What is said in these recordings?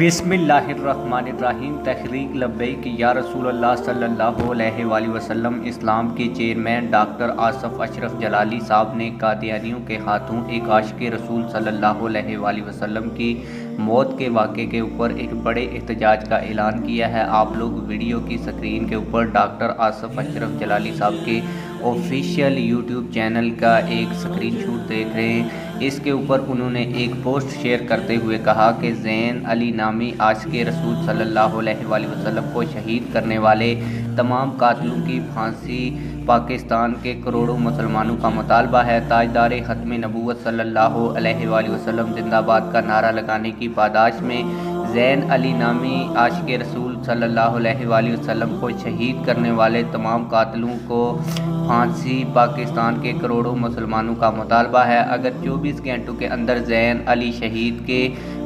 बिस्मिल्लाहिर्रहमानिर्रहीम। तहरीक लब्बैक या रसूल अल्लाह सल्लल्लाहु अलैहि वसल्लम। इस्लाम के चेयरमैन डॉक्टर आसफ अशरफ जलाली साहब ने कादियानियों के हाथों एक आशिक रसूल सल्लल्लाहु अलैहि वसल्लम की मौत के वाक़े के ऊपर एक बड़े एहतजाज का ऐलान किया है। आप लोग वीडियो की स्क्रीन के ऊपर डॉक्टर आसफ अशरफ जलाली साहब के ऑफिशियल यूट्यूब चैनल का एक स्क्रीनशॉट देख रहे हैं। इसके ऊपर उन्होंने एक पोस्ट शेयर करते हुए कहा कि ज़ैन अली नामी आशिक रसूल सल्लल्लाहु अलैहि वसल्लम को शहीद करने वाले तमाम कातिलों की फांसी पाकिस्तान के करोड़ों मुसलमानों का मुतालबा है। ताजदार ख़त्म नबूवत सल्लल्लाहु अलैहि वसल्लम जिंदाबाद का नारा लगाने की पादाश में ज़ैन अली नामी आशिक रसूल सल्लल्लाहु अलैहि वसल्लम को शहीद करने वाले तमाम कातिलों को फांसी पाकिस्तान के करोड़ों मुसलमानों का मुतालबा है। अगर 24 घंटों के अंदर ज़ैन अली शहीद के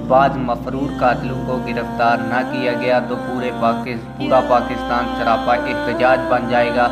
बाद मफरूर कातिलों को गिरफ्तार न किया गया तो पूरा पाकिस्तान सरापा एहतजाज बन जाएगा।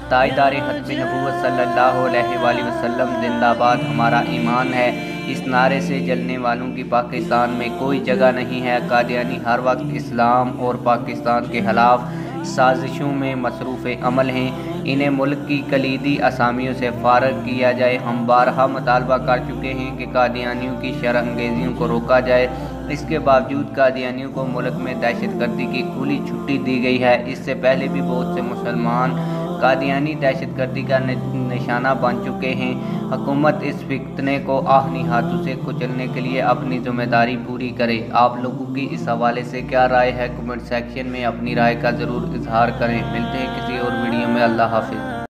ताजदार ख़त्म नबूवत सल्लल्लाहु अलैहि वसल्लम जिंदाबाद हमारा ईमान है। इस नारे से जलने वालों की पाकिस्तान में कोई जगह नहीं है। कादियानी हर वक्त इस्लाम और पाकिस्तान के खिलाफ साजिशों में मसरूफ़ अमल हैं। इन्हें मुल्क की कलीदी असामियों से फारग किया जाए। हम बारहा मुतालबा कर चुके हैं कि कादियानियों की शरअंगेज़ियों को रोका जाए। इसके बावजूद कादियानियों को मुल्क में दहशतगर्दी की खुली छुट्टी दी गई है। इससे पहले भी बहुत से मुसलमान कादियानी दहशतगर्दी का निशाना बन चुके हैं। हुकूमत इस फितने को आहनी हाथों से कुचलने के लिए अपनी जिम्मेदारी पूरी करे। आप लोगों की इस हवाले से क्या राय है? कमेंट सेक्शन में अपनी राय का ज़रूर इजहार करें। मिलते हैं किसी और वीडियो में। अल्लाह हाफिज़।